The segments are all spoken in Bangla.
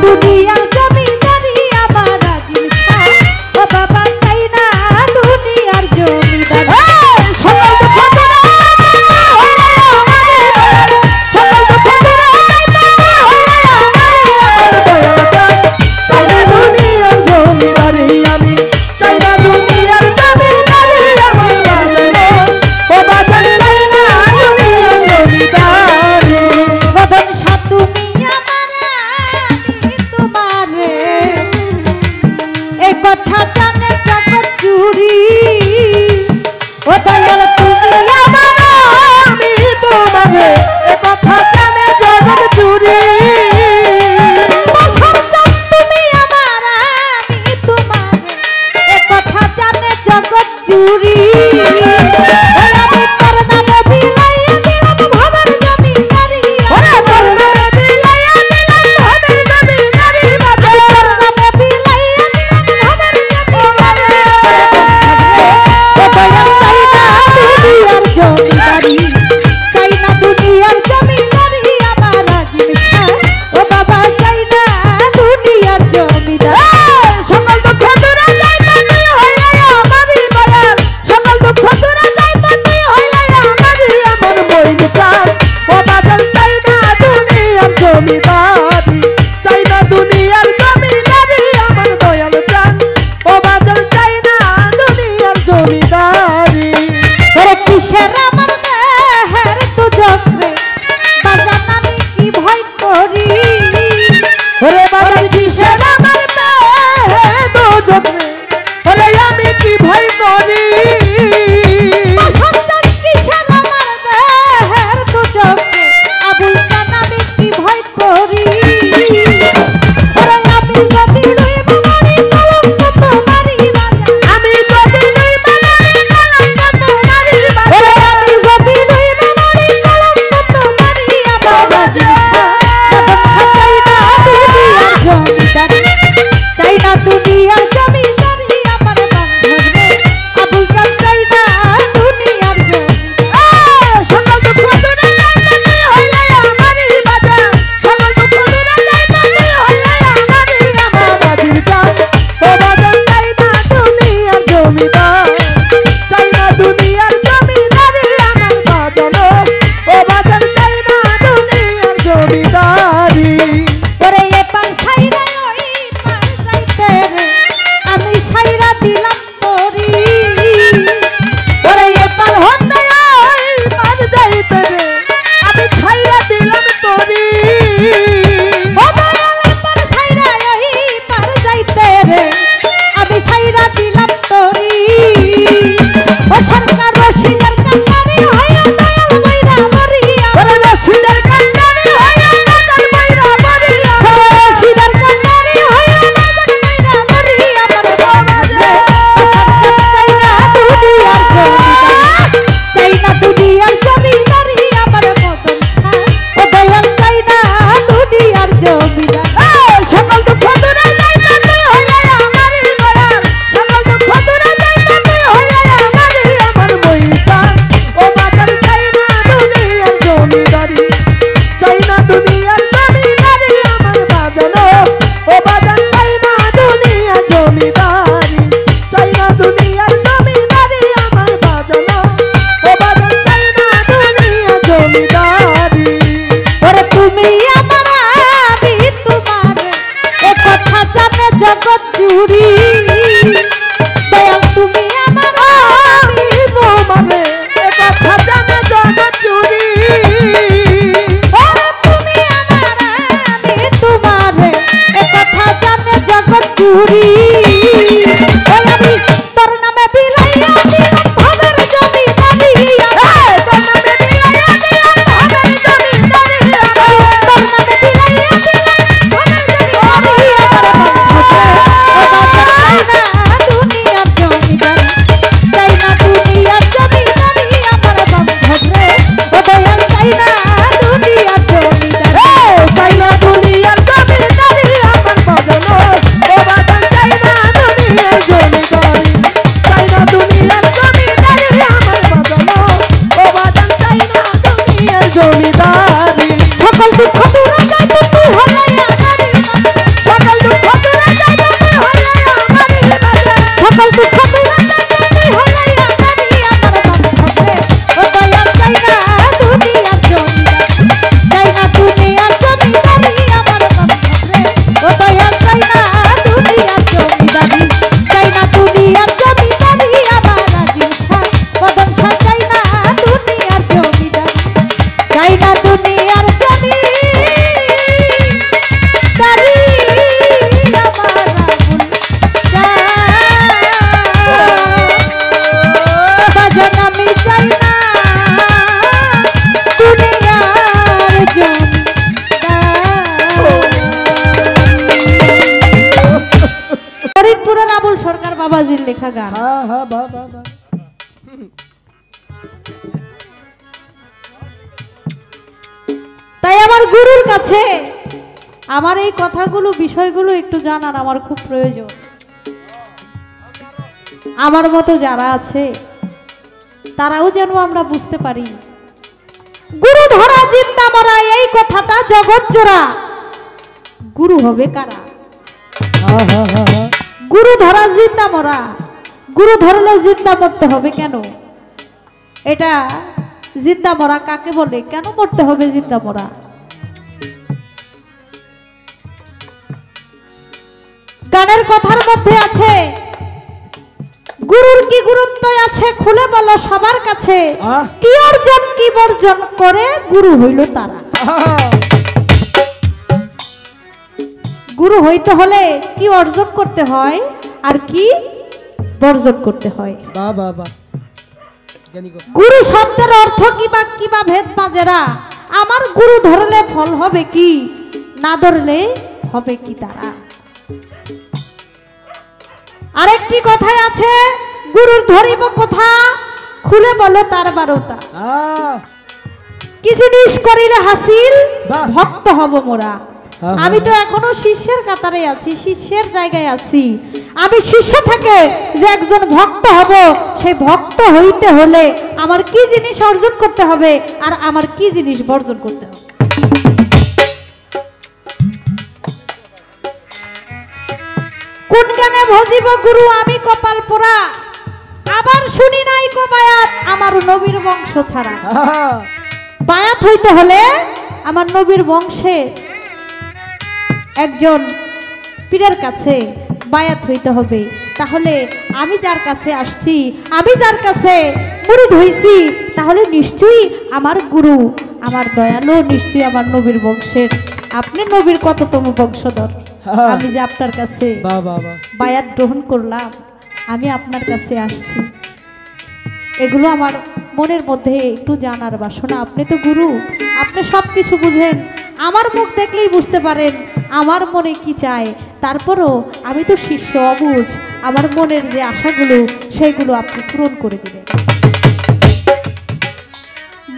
দুনিয়ার জমিদারি আমার রাজির শাহ ও বাবা চাই না দুনিয়ার জমিদারি সকল দুঃখ দূরে সকল দুঃখ দূরে চাই না দুনিয়ার জমিদারি আমি চাই না দুনিয়ার জমিদারি আমার বাজানো ও বাজান চাই না দুনিয়ার জমিদারি বদন শাহ তুমি আমারে আমি তোমারে এই কথা জানে জগৎ জুড়ি ও দয়াল তুমি আমারে আমি তোমারে এ কথা জানে জগৎ জুড়ে বসন্ত তুমি আমার আমি তোমার এ কথা জানে জগৎ জুড়ি আমি তোর নামে বিলাইয়া দিলাম ভবের জমিদারি ওরে তোর নামে বিলাইয়া দিলাম ভবের জমিদারি বাজে তোর নামে বিলাইয়া দিলাম ভবের জমিদারি ও দয়াল চাই না দুনিয়ার জমিদারি আমার রাজিব শাহ ও বাবা চাই না দুনিয়ার জমিদারি সকল দুঃখ দূরে যাইতে তুই হইলে আমারই দয়াল সকল দুঃখ দূরে যাইতে তুই হইলে আমারই আমার মইন প্রাণ ও বাজান চাই না দুনিয়ার জমিদারি চাই না দুনিয়ার জমিদারি আমার দয়াল প্রাণ ও বাজান চাই না দুনিয়ার জমিদারি ওরে কিসের আমার দেহের দুজক রে বাজান আমি কি ভয় করি ওরে বাজান কিসের আমার দেহে দুজক রে ওরে আমি কি ভয় করি বসন্ত কিসের আমার দেহের দুজক রে আবুল কান আমি কি ভয় করি ওরে আমি যদি রইব মরি কলঙ্ক তোমারই বাজান আমি যদি নই মানি কলঙ্ক তোমারই বাজে ওরে আমি যদি রইব মরি কলঙ্ক তোমারই আমার রাজিব চাই না দুনিয়ার জমিদারি আমার বন্ধন রে আবুল কান চাই না দুনিয়ার জমিদারি সকল দুঃখ দূরে যাইতে তুই হইলে আমারই বাজা সকল দুঃখ দূরে যাইতে তুই হইলে আমারই আমার রাজিব চান ও বাজান চাই না দুনিয়ার জমিদার চাই না দুনিয়ার জমিদারি আমার বাজানো ও বাজান চাই না দুনিয়ার জমিদারি ওরে এপার ছাইরা ওই পার যাইতে রে আমি ছাইরা দিলাম তোরি ওরে এপার হতে ওই পার যাইতে রে আমি ছাইরা দিলাম তোরি ও দয়াল এপার ছাইরা ওই পার যাইতে রে আমি ছাইরা দিলাম তোরি ও সরকার রশিদের কান্ডারি হইয়া দয়াল মইরা মরিয়া ওরে রশিদের কান্ডারি হইয়া বাজান মইরা মরিয়া রশিদের কান্ডারি হইয়া বাজান মইরা মরিয়া আমার বাবারে চাই না দুনিয়ার জমিদারি আমার মদন শাহ ও দয়াল চাই না দুনিয়ার জমিদারি সকল দুঃখ দূরে যাইতে তুই হইলে আমারই দয়াল সকল দুঃখ দূরে যাইতে তুই হইলে আমারই আমার মইসান ও বাজান চাই না দুনিয়ার জমিদারি চাই না দুনিয়ার জমিদারি আমার বাজানো ও বাজান চাই না দুনিয়ার জমিদারি চাই না দুনিয়ার জমিদারি আমার বাজানো ও বাজান চাই না দুনিয়ার জমিদারি ওরে তুমি আমার আমি তোমার এ কথা জানে জগৎ জুড়ি দয়াল তুমি আমার আমি তোমারে এ কথা জানে জগৎ জুড়ি ওরে তুমি আমার আমি তোমার এ কথা জানে জগৎ জুড়ি আমি তোর নামে বিলাইয়া দিলাম ভবের জমিদারি তোর নামে বিলাইয়া দিলাম ভবের জমিদারি তোর নামে বিলাইয়া দিলাম ভবের জমিদারি আমার বাবাজির লেখা গান। হ্যাঁ হ্যাঁ বাহ বাহ বাহ। তাই আমার গুরুর কাছে আমার এই কথাগুলো বিষয়গুলো একটু জানার আমার খুব প্রয়োজন। আমার মতো যারা আছে তারাও যেন আমরা বুঝতে পারি গুরু ধরা জিন্দা মরা এই কথাটা জগৎ জোড়া। গুরু হবে কারা? হ্যাঁ হ্যাঁ হ্যাঁ হ্যাঁ। গুরু ধরা জিন্দা মরা। গুরু ধরলে জিন্দা মরতে হবে কেন? এটা জিন্দা মরা কাকে বলে? কেন মরতে হবে জিন্দা মরা? গানের কথার মধ্যে আছে গুরুর কি গুরুত্ব আছে খুলে বলো সবার কাছে। কি অর্জন কি বর্জন করে গুরু হইল তারা। গুরু হইতে হলে কি অর্জন করতে হয় আর কি বর্জন করতে হয়। বাহ বাহ বাহ। গুরু শব্দের অর্থ কিবা ভেদ বাজেরা। আমার গুরু ধরলে ফল হবে কি, না ধরলে হবে কি তারা। আরেকটি কথাই আছে গুরুর ধরিব কথা খুলে বলো তার বারোটা। কি জিনিস করিলে হাসিল ভক্ত হব মোরা। আমি তো এখনো শিষ্যের কাতারে আছি, শিষ্যের জায়গায় আছি। আমি শিষ্য থেকে যে একজন ভক্ত হব, সেই ভক্ত হইতে হলে আমার কি জিনিস অর্জন করতে হবে আর আমার কি জিনিস বর্জন করতে হবে। কোন গানে ভজিব গুরু আমি কপাল পোড়া, আবার শুনি নাই কো বায়াত আমার নবীর বংশ ছাড়া। বায়াত হইতে হলে আমার নবীর বংশে একজন পীরের কাছে বায়াত হইতে হবে। তাহলে আমি যার কাছে আসছি, আমি যার কাছে মুরিদ হইছি, তাহলে নিশ্চয়ই আমার গুরু, আমার দয়ালু, নিশ্চয়ই আমার নবীর বংশের। আপনি নবীর কততম বংশধর? আমি যে আপনার কাছে বায়াত গ্রহণ করলাম, আমি আপনার কাছে আসছি, এগুলো আমার মনের মধ্যে একটু জানার বাসনা। আপনি তো গুরু, আপনি সব কিছু বুঝেন, আমার মুখ দেখলেই বুঝতে পারেন আমার মনে কি চায়। তারপরও আমি তো শিষ্য, অবুঝ, আমার মনের যে আশাগুলো সেইগুলো আপনি পূরণ করে দিবেন।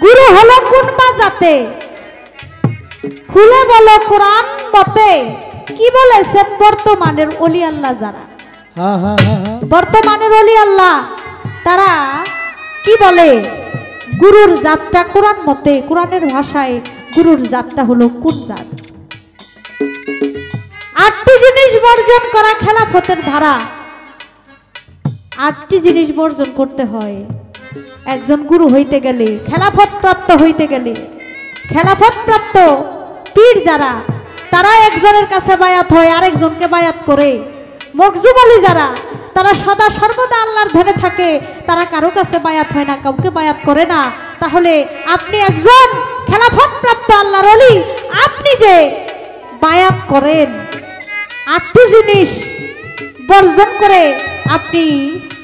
গুরু হলো কোন বাজাতে খুলে বলো কোরআন মতে। কি বলেছেন বর্তমানের ওলি আল্লাহ যারা, বর্তমানের ওলি আল্লাহ তারা কি বলে? গুরুর জাতটা কোরআন মতে, কোরআনের ভাষায় গুরুর জাতটা হলো কোন জাত? 8টি জিনিস বর্জন করা খেলাফতের ধারা। 8টি জিনিস বর্জন করতে হয় একজন গুরু হইতে গেলে, খেলাফত প্রাপ্ত হইতে গেলে। খেলাফত প্রাপ্ত পীর যারা, তারা একজনের কাছে বায়াত হয়, আরেকজনকে বায়াত করে। মকজুম আলী যারা, তারা সদা সর্বদা আল্লাহর ধ্যানে থাকে, তারা কারো কাছে বায়াত হয় না, কাউকে বায়াত করে না। তাহলে আপনি একজন খেলাফত প্রাপ্ত আল্লাহর ওলি, আপনি যে বায়াত করেন 8টি জিনিস বর্জন করে আপনি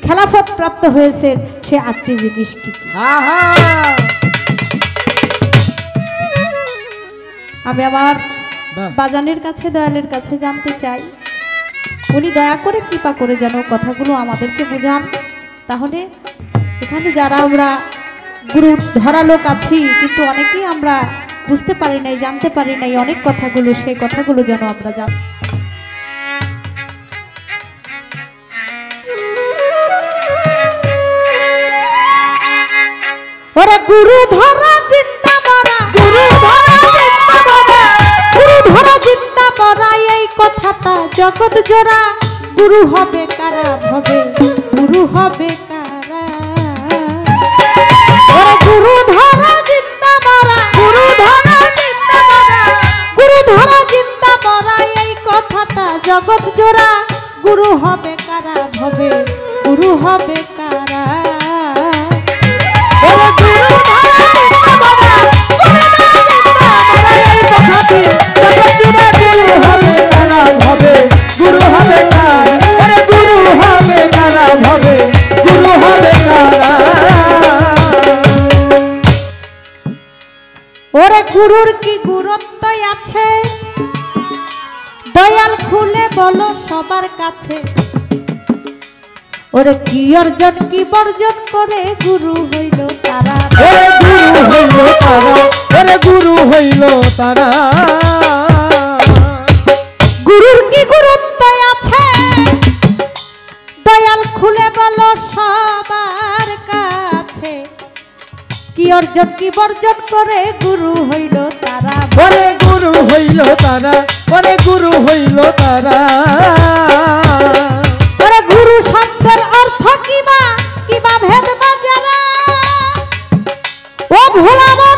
খেলাফত প্রাপ্ত হয়েছেন, সে 8টি জিনিস কি? আমি আমার বাজানের কাছে, দয়ালের কাছে জানতে চাই, উনি দয়া করে কৃপা করে যেন কথাগুলো আমাদেরকে বোঝান। তাহলে এখানে যারা আমরা গুরু ধরা লোক আছি, কিন্তু অনেকেই আমরা বুঝতে পারি নাই, জানতে পারি নাই অনেক কথাগুলো, সেই কথাগুলো যেন আমরা জানি। ওরে গুরু ধরা জিন্দা মরা, গুরু ধরা জিন্দা মরা, গুরু ধরা জিন্দা মরা এই কথাটা জগৎ জোড়া। গুরু হবে কারা হবে, গুরু হবে কারা? ওরে গুরু ধরা জিন্দা মরা, গুরু ধরা জিন্দা মরা, গুরু ধরা জিন্দা মরা এই কথাটা জগৎ জোড়া। গুরু হবে কারা হবে, গুরু হবে কারা? ওরে গুরু ধরা জিন্দা মরা, গুরু ধরা জিন্দা মরা এই কথাটি জগৎ জোড়া। গুরু হবে কারা হবে, গুরু হবে কারা? ওরে গুরু হবে কারা হবে, গুরু হবে কারা? ওরে গুরুর কি গুরুত্ব আছে, দয়াল খুলে বলো সবার কাছে। ওরে কি অর্জন কি বর্জন করে গুরু হইল তারা ওরে গুরু হইল তারা ওরে গুরু হইল তারা গুরুর কি গুরুত্ব আছে দয়াল খুলে বলো সবার কাছে কি অর্জন কি বর্জন করে গুরু হইল তারা ওরে গুরু হইল তারা ওরে গুরু হইল তারা ওরে গুরু শব্দের অর্থ কিবা কিবা ভেদ বাজারা ও ভোলামন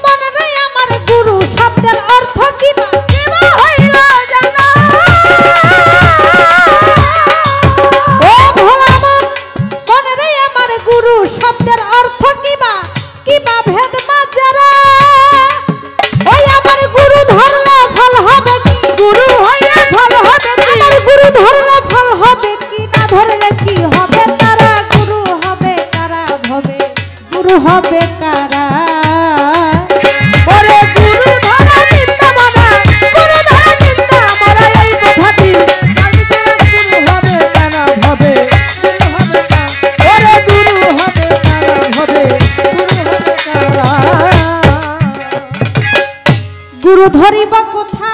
মনে নেই আমার গুরু শব্দের অর্থ কিবা কিবা হইল জানা ও ভোলামন মনে নেই আমার গুরু শব্দের অর্থ কিবা কিবা ভেদ বাজারা ওই আমার গুরু ধরলে ফল হবে কি গুরু হইলে ফল হবে কি আমার গুরু ধরলে ফল হবে কি না ধরলে কি হবে তারা গুরু হবে কারা হবে গুরু হবে কারা ওরে গুরু ধরা চিন্তা মানা গুরু ধরা চিন্তা মারা এই কথাটি গুরু হবে তারা হবে গুরু হবে তারা ওরে গুরু হবে তারা হবে গুরু হবে তারা গুরু ধরিব কোথা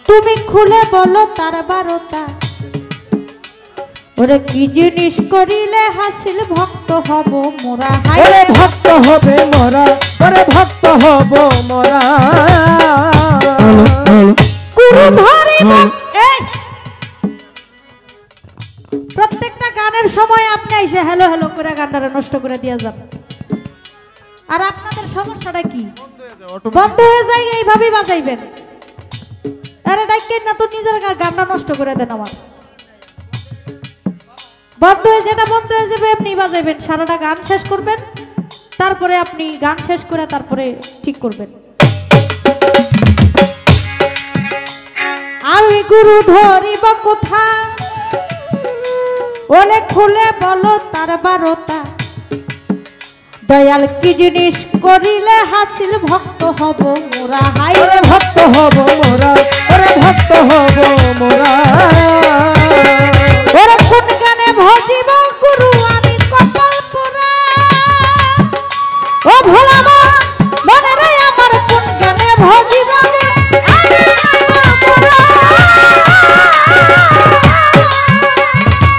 তুমি খুলে বলো তার বারতা ওরে কি জিনিস করিলে হাসিল ভক্ত হব মোরা হাই ওরে ভক্ত হবে মোরা ওরে ভক্ত হব মোরা গুরু ধরিব এই প্রত্যেকটা গানের সময় আপনি এসে হ্যালো হ্যালো করে গানটা নষ্ট করে দিয়ে যান আর আপনাদের সমস্যাটা কি বন্ধ হয়ে যায় এইভাবেই বাজাইবেন আরে ডাইকেন না তো নিজের গানটা নষ্ট করে দেন আমার বন্ধ হয়ে যেটা বন্ধ হয়ে যাবে আপনি বাজাইবেন সারাটা গান শেষ করবেন তারপরে আপনি গান শেষ করে তারপরে ঠিক করবেন আমি গুরু ধরিব কোথা ওলে খুলে বলো তার বারতা দয়াল কি জিনিস করিলে হাসিল ভক্ত হব মোরা হাই ওরে ভক্ত হব মোরা ওরে ভক্ত হব মোরা ওরে কোন গানে ভজিব গুরু আমি কপাল পোড়া ও ভোলামা মনে রে আমার কোন গানে ভজিব আমি কপাল পোড়া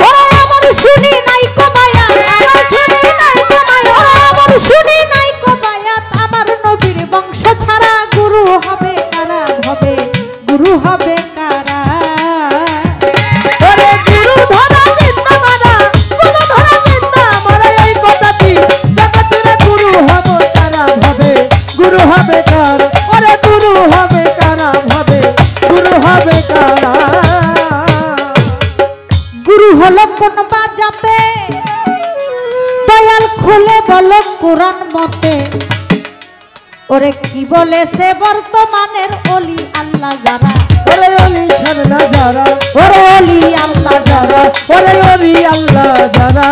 ওরে আমার শুনি নাই কমায়া আমার শুনি নাই কমায়া আমার শুনি নাই কমায়া আমার নবীর বংশ ছাড়া গুরু হবে কারা হবে গুরু হবে কারা ওরে গুরু ধরা চিন্তা মানা গুরু ধরা চিন্তা মারা এই কথাটি জগৎরে গুরু হব তারা ভাবে গুরু হবে কার ওরে গুরু হবে কারা ভাবে গুরু হবে কারা গুরু হলো কোন বাজাতে দয়াল খুলে বলো কোরআন মতে ওরে কি বলেছে বর্তমানের অলি আল্লাহ যারা ওরে অলি সারনা যারা ওরে অলি আল্লাহ যারা ওরে অলি আল্লাহ যারা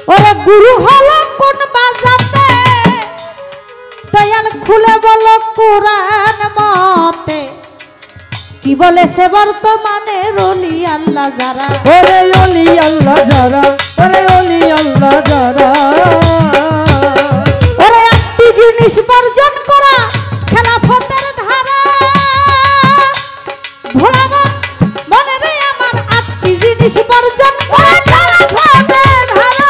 ওরে গুরু হলো কোন বাজাতে দয়াল খুলে বলো কোরআন মতে কি বলেছে বর্তমানের অলি আল্লাহ যারা ওরে অলি আল্লাহ যারা ওরে অলি আল্লাহ যারা ওরে একটি জিনিস বর্জন করা খেলাফতের ধারা ভোলামন মনে নেই আমার আটটি জিনিস বর্জন করা খেলাফতের ধারা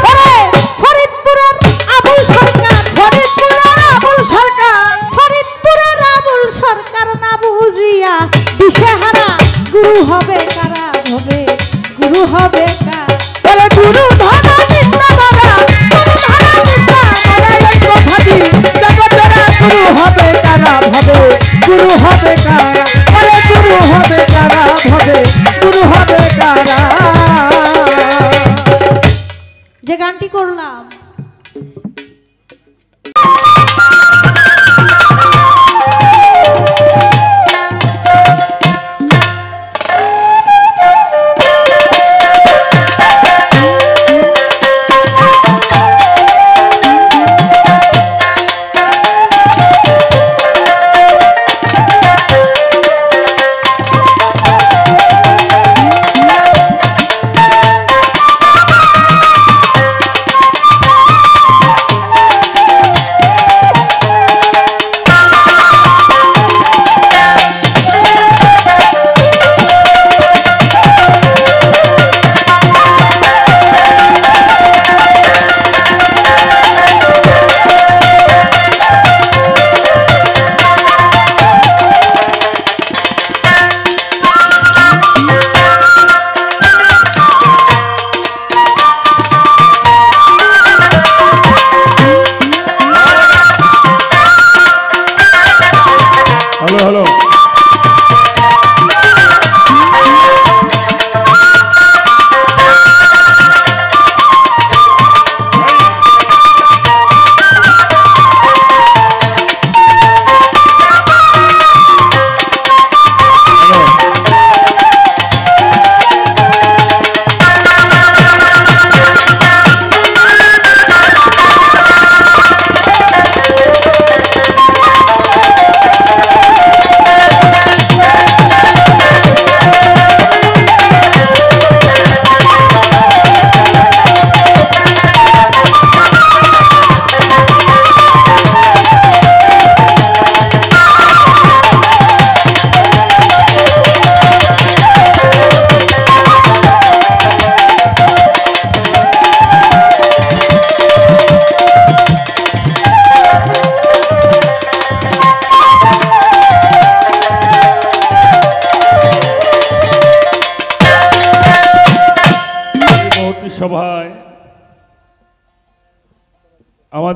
ওরে ফরিদপুরের আবুল সরকার ফরিদপুরের আবুল সরকার ফরিদপুরের আবুল সরকার না বুঝিয়া দিশেহারা গুরু হবে কারা হবে গুরু হবে কারা ওরে গুরু ধরা চিন্তা মারা গুরু ধরা চিন্তা মারা এই কথাটি জগৎরে গুরু হবে কারা ভাবে গুরু হবে কারা ওরে গুরু হবে কারা ভাবে গুরু হবে কারা যে গানটি করলাম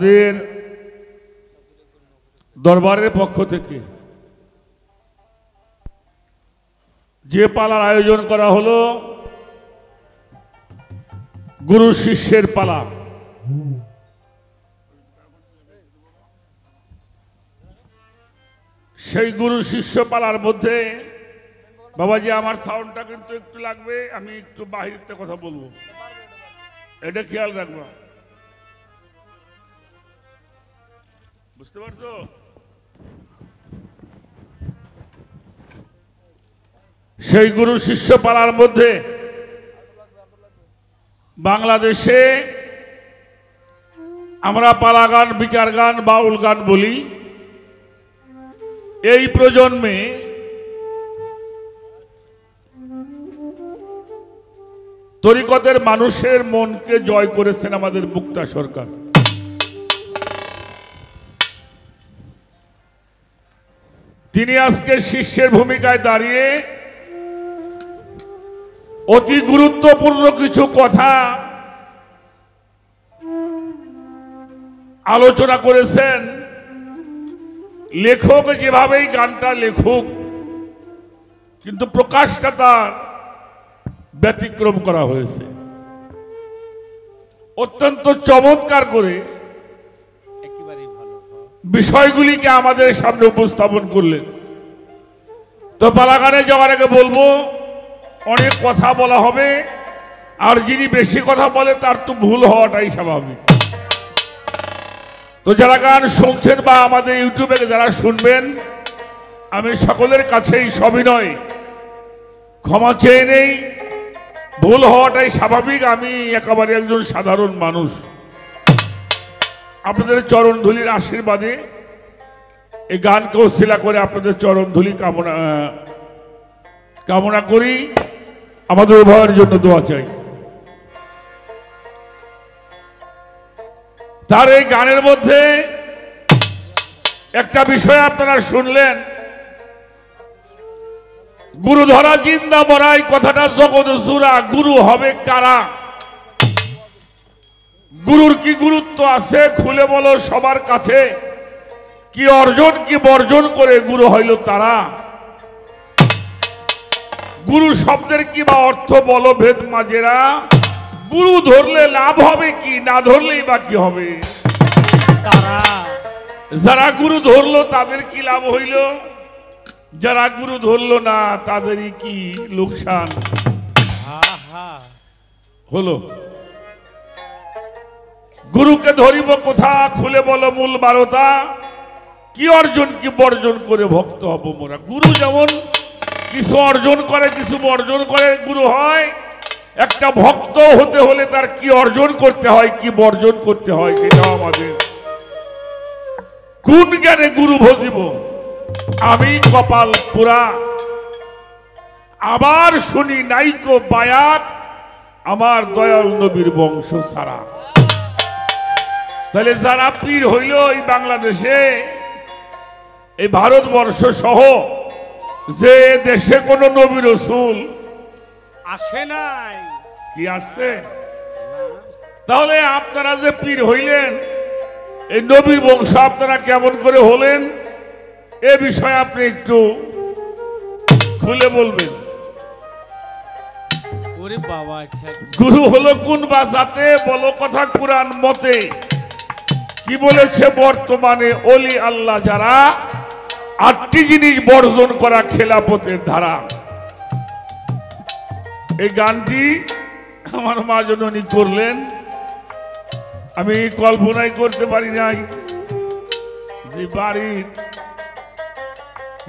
আমাদের দরবারের পক্ষ থেকে যে পালার আয়োজন করা হলো গুরু শিষ্যের পালা। সেই গুরু শিষ্য পালার মধ্যে বাবাজি আমার সাউন্ডটা কিন্তু একটু লাগবে, আমি একটু বাহিরতে কথা বলবো, এটা খেয়াল রাখবা, বুঝতে পারছো? সেই গুরু শিষ্য পালার মধ্যে বাংলাদেশে আমরা পালা গান, বিচার গান, বাউল গান বলি। এই প্রজন্মে তরিকতের মানুষের মনকে জয় করেছেন আমাদের মুক্তা সরকার। তিনি আজকে শিষ্যের ভূমিকায় দাঁড়িয়ে অতি গুরুত্বপূর্ণ কিছু কথা আলোচনা করেছেন। লেখক যেভাবেই গানটা লেখুক, কিন্তু প্রকাশটা তার ব্যতিক্রম করা হয়েছে। অত্যন্ত চমৎকার করে বিষয়গুলিকে আমাদের সামনে উপস্থাপন করলেন। তো পালাগানে যাওয়ার আগে বলবো, অনেক কথা বলা হবে, আর যিনি বেশি কথা বলে তার তো ভুল হওয়াটাই স্বাভাবিক। তো যারা গান শুনছেন বা আমাদের ইউটিউবে যারা শুনবেন, আমি সকলের কাছেই সবিনয় ক্ষমা চেয়ে নেই, ভুল হওয়াটাই স্বাভাবিক। আমি একেবারে একজন সাধারণ মানুষ। আপনাদের চরণ ধুলির আশীর্বাদে এই গানকে ওসিলা করে আপনাদের চরণ ধুলি কামনা করি। আমাদের উভয়ের জন্য দোয়া চাই। তার এই গানের মধ্যে একটা বিষয় আপনারা শুনলেন, গুরু ধরা জিন্দা মরাই কথাটা জগৎ জুড়া। গুরু হবে কারা? গুরুর কি গুরুত্ব আছে খুলে বলো সবার কাছে। কি অর্জন কি বর্জন করে গুরু হইল তারা। গুরু শব্দের কি বা অর্থ বলো ভেদ মাজেরা। গুরু ধরলে লাভ হবে কি, না ধরলেই বা কি হবে। যারা গুরু ধরলো তাদের কি লাভ হইল, যারা গুরু ধরলো না তাদেরই কি লোকসান হলো। গুরুকে ধরিব কোথা খুলে বলো মূল বারতা। কি অর্জন কি বর্জন করে ভক্ত হব মোরা। গুরু যেমন কিছু অর্জন করে কিছু বর্জন করে গুরু হয়, একটা ভক্ত হতে হলে তার কি অর্জন করতে হয় কি বর্জন করতে হয় সেটাও আমাদের। কোন জ্ঞানে গুরু ভজিব আমি কপাল পুরা। আবার শুনি নাইকো বায়াত আমার দয়াল নবীর বংশ সারা। তাহলে যারা পীর হইল এই বাংলাদেশে, এই ভারতবর্ষ সহ যে দেশে কোন নবী রাসূল আসে নাই, কি আসছে, তাহলে আপনারা যে পীর হইলেন, এই নবীর বংশ আপনারা কেমন করে হলেন এ বিষয়ে আপনি একটু খুলে বলবেন। ওরে বাবা, আচ্ছা গুরু হলো কোন বাজাতে বলো কথা কুরআন মতে। কি বলেছে বর্তমানে ওলি আল্লাহ যারা, 8টি জিনিস বর্জন করা খেলাফতের ধারা। এই গানটি আমার মা জননী করলেন, আমি কল্পনাই করতে পারি নাই যে বাড়ির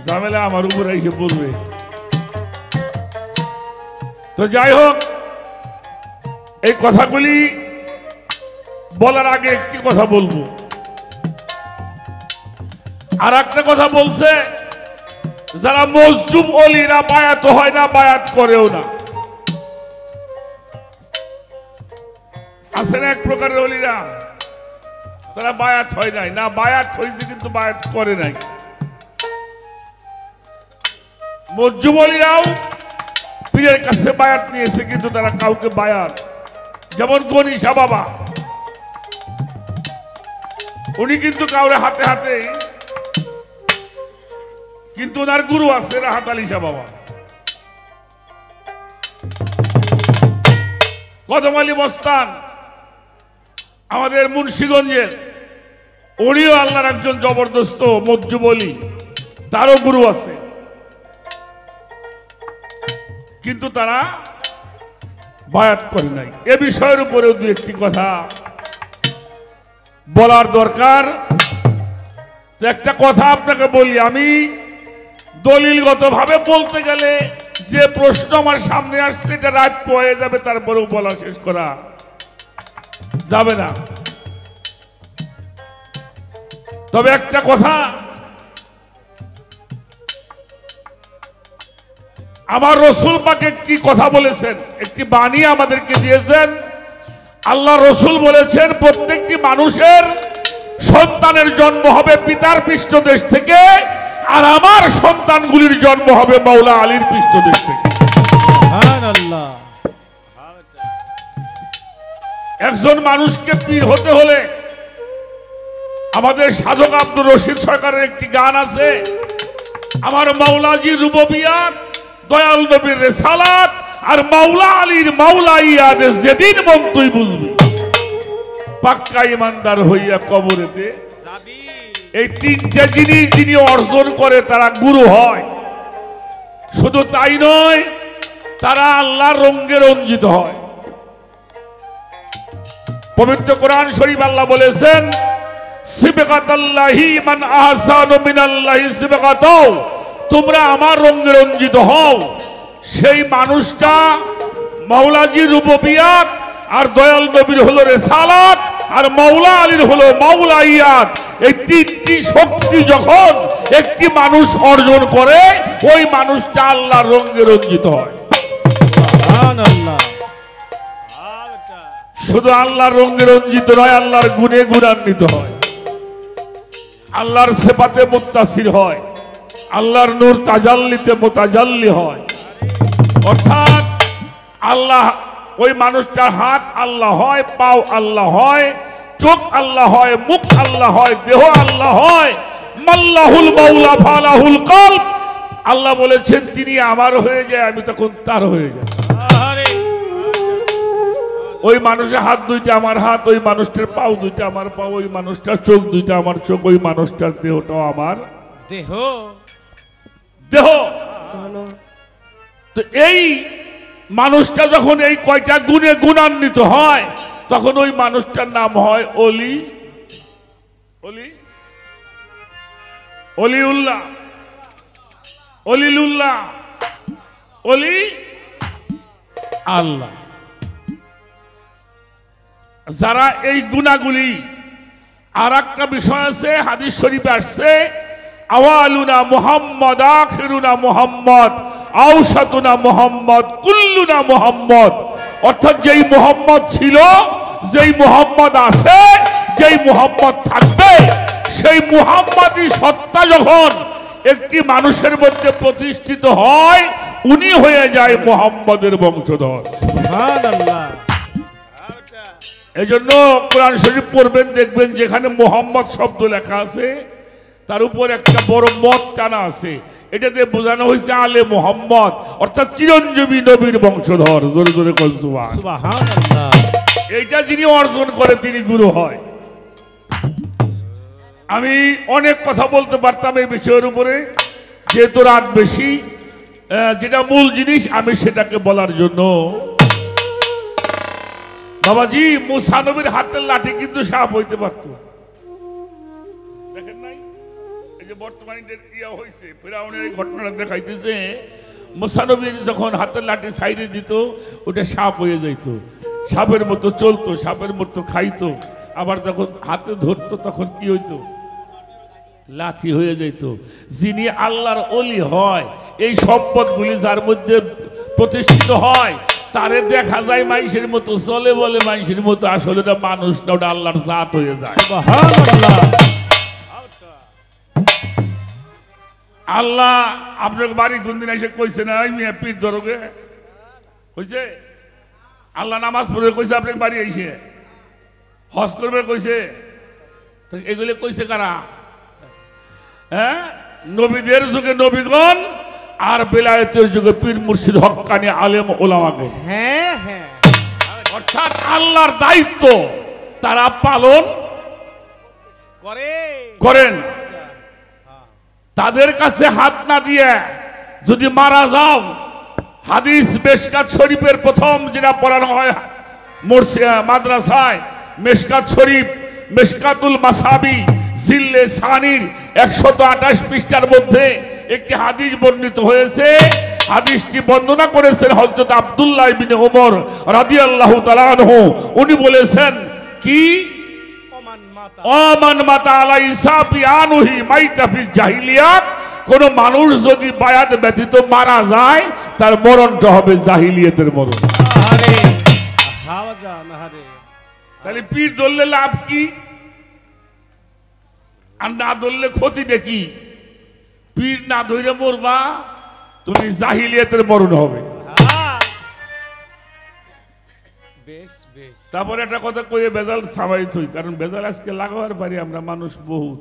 ঝামেলা আমার উপরে এসে পড়বে। তো যাই হোক, এই কথাগুলি বলার আগে একটি কথা বলবো। আর একটা কথা বলছে, যারা মজজুব অলিরা বায়াত হয় না, বায়াত করেও না। আছে না এক প্রকারের অলিরা, তারা বায়াত হয় নাই, না বায়াত হয়েছে কিন্তু বায়াত করে নাই। মজজুব অলিরাও পীরের কাছে বায়াত নিয়েছে, কিন্তু তারা কাউকে বায়াত, যেমন গনিশা বাবা উনি কিন্তু কাউরে হাতে হাতে, কিন্তু ওনার গুরু আছে রাহাত আলী শাহ বাবা, কদম আলী মস্তান আমাদের মুন্সিগঞ্জের, উনিও আল্লাহর একজন জবরদস্ত মজ্জু বলি, তারও গুরু আছে, কিন্তু তারা বায়াত করে নাই। এ বিষয়ের উপরেও দু একটি কথা বলার দরকার। একটা কথা আপনাকে বলি, আমি দলিলগত ভাবে বলতে গেলে যে প্রশ্ন আমার সামনে আসছে এটা রাত পয়ে যাবে, তারপরেও বলা শেষ করা যাবে না। তবে একটা কথা, আমার রসুল পাক একটি কথা বলেছেন, একটি বাণী আমাদেরকে দিয়েছেন। আল্লাহ রসুল বলেছেন প্রত্যেকটি মানুষের সন্তানের জন্ম হবে পিতার পৃষ্ঠদেশ থেকে, আর আমার সন্তানগুলির জন্ম হবে মাওলা আলীর পৃষ্ঠদেশ থেকে। সুবহানাল্লাহ। একজন মানুষকে পীর হতে হলে, আমাদের সাধক আব্দুর রশিদ সরকারের একটি গান আছে, আমার মাওলাজি রুবুবিয়াত, দয়াল নবীর রিসালাত, আর মাওলা আলীর মাওলাইয়াত যেদিন মন তুই বুঝবি, পাক্কা ইমানদার হইয়া কবরেতে যাবি। এই তিনটে জিনিস যিনি অর্জন করে তারা গুরু হয়। শুধু তাই নয়, তারা আল্লাহর রঙে রঞ্জিত হয়। পবিত্র কোরআন শরীফ আল্লাহ বলেছেন, সিবগাতাল্লাহি মান আহসানু মিনাল্লাহি সিবগাতাও, তোমরা আমার রঙে রঞ্জিত হও। সেই মানুষটা মাওলাজি রুবুবিয়াত, আর দয়াল নবীর হলো রিসালাত, আর মাওলা আলীর হলো মাওলাইয়াত। এই তিনটি শক্তি যখন একটি মানুষ অর্জন করে, ওই মানুষটা আল্লাহর রঙে রঞ্জিত হয়। সুবহানাল্লাহ। শুধু আল্লাহর রঙে রঞ্জিত নয়, আল্লাহর গুণে গুণান্বিত হয়, আল্লাহর সেফাতে মুত্তাসির হয়, আল্লাহর নূর তাজাল্লিতে মুতাজাল্লি হয়। অর্থাৎ আল্লাহ, ওই মানুষটার হাত আল্লাহ হয়, পাও আল্লাহ হয়, চোখ আল্লাহ হয়, মুখ আল্লাহ হয়, দেহ আল্লাহ হয়। মাল্লাহুল মাওলা ফালাহুল কলব, আল্লাহ বলেছেন তিনি আমার হয়ে যায়, আমি তখন তার হয়ে যাই। ওই মানুষের হাত দুইটা আমার হাত, ওই মানুষটার পাও দুইটা আমার পাও, ওই মানুষটার চোখ দুইটা আমার চোখ, ওই মানুষটার দেহটাও আমার দেহ। দেহ। তো এই মানুষটা যখন এই কয়টা গুণে গুণান্বিত হয়, তখন ওই মানুষটার নাম হয় অলি, অলি, অলিউল্লাহ, অলিলুল্লাহ, অলি আল্লাহ। যারা এই গুণাগুলি, আর একটা বিষয় আছে হাদিস শরীফে আসছে, আওয়ালুনা মুহাম্মদ, আখিরুনা মুহাম্মদ, আওসাতুনা মুহাম্মদ, কুল্লুনা মুহাম্মদ। অর্থাৎ যেই মুহাম্মদ ছিল, যেই মুহাম্মদ আছে, যেই মুহাম্মদ থাকবে, সেই মুহাম্মদী সত্তা যখন একটি মানুষের মধ্যে প্রতিষ্ঠিত হয়, উনি হয়ে যায় মুহাম্মদের বংশধর। সুবহানাল্লাহ। এই জন্য কোরআন শরীফ পড়বেন, দেখবেন যেখানে মোহাম্মদ শব্দ লেখা আছে তার উপর একটা বড় মত টানা আছে, এটাতে বোঝানো হয়েছে আলে মোহাম্মদ, অর্থাৎ চিরঞ্জীবী নবীর বংশধর। জোরে জোরে কল সুবহান। সুবহানাল্লাহ। এইটা যিনি অর্জন করে তিনি গুরু হয়। আমি অনেক কথা বলতে পারতাম এই বিষয়ের উপরে, যেহেতু রাত বেশি, যেটা মূল জিনিস আমি সেটাকে বলার জন্য, বাবাজি মুসা নবীর হাতের লাঠি কিন্তু সাপ হইতে পারত। দেখেন নাই, এই যে বর্তমানে ইয়া হয়েছে, ফিরাউনের এই ঘটনাটা দেখাইতেছে, মুসা নবীর যখন হাতের লাঠি সাইডে দিত, ওটা সাপ হয়ে যাইতো, সাপের মতো চলতো, সাপের মতো খাইতো, আবার যখন হাতে ধরতো তখন কি হইতো, লাঠি হয়ে যাইত। যিনি আল্লাহর ওলি হয়, এই সম্পদগুলি যার মধ্যে প্রতিষ্ঠিত হয়, তারে দেখা যায় মানুষের মতো চলে বলে মানুষের মতো, আসলে এটা মানুষ না, ওটা আল্লাহর জাত হয়ে যায়। সুবহানাল্লাহ। আল্লাহ আপনার বাড়ি কোনদিন এসে কইছে না আমি পীর ধরোগে কইছে? আল্লাহ নামাজ পড়ে কইছে আপনার বাড়ি এসে? হজ করবে কইছে? তো এগুলো কইছে কারা? হ্যাঁ, নবীদের যুগে নবীগণ, আর বেলায়েতের যুগে পীর মুর্শিদ হক্কানি আলেম ওলামাকে। হ্যাঁ হ্যাঁ, অর্থাৎ আল্লাহর দায়িত্ব তারা পালন করেন। তাদের কাছে হাত না দিয়ে যদি মারা যাও, হাদিস মেশকাত শরীফের প্রথম যেটা পড়ানো হয় মাদ্রাসায়, মেশকাত শরীফ, মেশকাতুল মাসাবি জিল্লে সানির 128 পৃষ্ঠার মধ্যে একটি হাদিস বর্ণিত হয়েছে। হাদিসটি বর্ণনা করেছেন হযরত আব্দুল্লাহ ইবনে ওমর রাদিয়াল্লাহু তাআলা আনহু। উনি বলেছেন কি, ওমান মাতা আলা ইসাবি আনহি মাইতা ফি জাহিলিয়াত, কোন মানুষ যদি বায়াত ব্যতীত মারা যায় তার মরণটা হবে জাহিলিয়াতের মরণ। আরে হাওয়া জান, আরে তাহলে পীর ধরলে লাভ কি আর না ধরলে ক্ষতি নাকি? পীর না ধরে মরবা, তুমি জাহিলিয়াতের মরণ হবে। বেশ বেশ। তারপরে একটা কথা কইয়ে বেজাল সাবাই থই, কারণ বেজাল আজকে লাগাবার পারি আমরা মানুষ বহুত,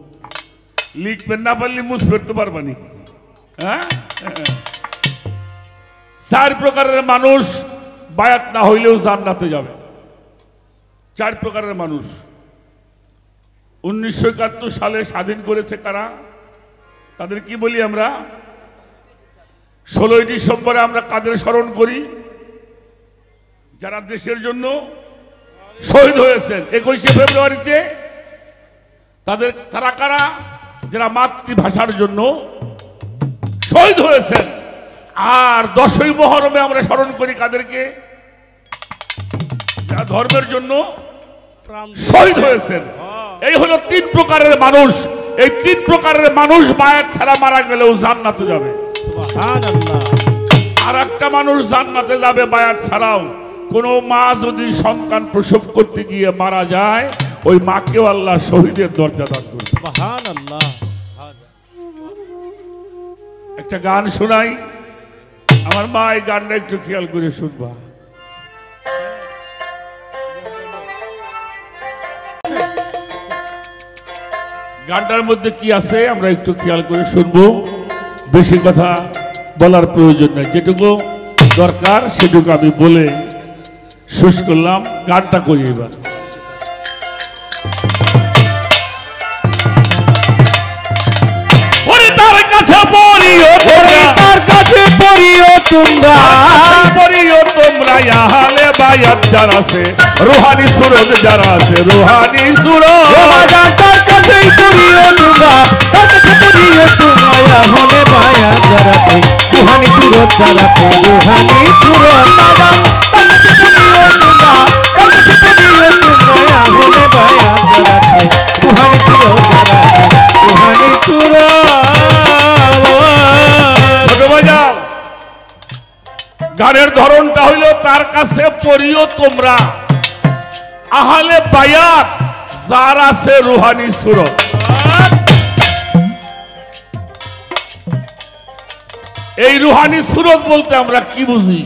লিখবেন না পারলে মুছ ফেরতে পারবানি। হ্যাঁ, 4 প্রকারের মানুষ বায়াত না হইলেও জান্নাতে যাবে। 4 প্রকারের মানুষ 1971 সালে স্বাধীন করেছে কারা? তাদের কি বলি আমরা? 16ই ডিসেম্বরে আমরা কাদের স্মরণ করি? যারা দেশের জন্য শহীদ হয়েছেন। 21শে ফেব্রুয়ারিতে তারা কারা? যারা মাতৃভাষার জন্য শহীদ হয়েছেন। আর 10ই মুহররমে আমরা স্মরণ করি কাদেরকে? যারা ধর্মের জন্য শহীদ হয়েছেন। এই হলো 3 প্রকারের মানুষ। এই 3 প্রকারের মানুষ বায়াত ছাড়া মারা গেলেও জান্নাতে যাবে। সুবহানাল্লাহ। আর একটা মানুষ জান্নাতে যাবে বায়াত ছাড়াও। কোন মা যদি সন্তান প্রসব করতে গিয়ে মারা যায়, ওই মাকেও আল্লাহ শহীদের দরজা দান করবে। সুবহানাল্লাহ। একটা গান শোনাই, আমার মা এই গানটা একটু খেয়াল করে শুনবা। গানটার মধ্যে কি আছে আমরা একটু খেয়াল করে শুনবো। বেশি কথা বলার প্রয়োজন নেই, যেটুকু দরকার সেটুকু আমি বলে শেষ করলাম। গানটা করি এবার। তার কাছে পড়িও তোমরা, তার কাছে পড়িও তোমরা, পড়িও তোমরা আহলে বায়াত যারা আছে, রুহানি সুরত যারা আছে, রুহানি সুরত। তার কাছে পড়িও তোমরা, তার কাছে পড়িও তোমরা আহলে বায়াত যারা আছে, রুহানি সুরত যারা আছে, রুহানি সুরত। তার কাছে পড়িও তোমরা, তার কাছে পড়িও তোমরা আহলে বায়াত যারা আছে, রুহানি সুরত যারা আছে, রুহানি সুরত। গানের ধরনটা হইল তার কাছে পড়িও তোমরা আহলে বায়াত যার আছে রুহানি সুরত। এই রুহানি সুরত বলতে আমরা কি বুঝি?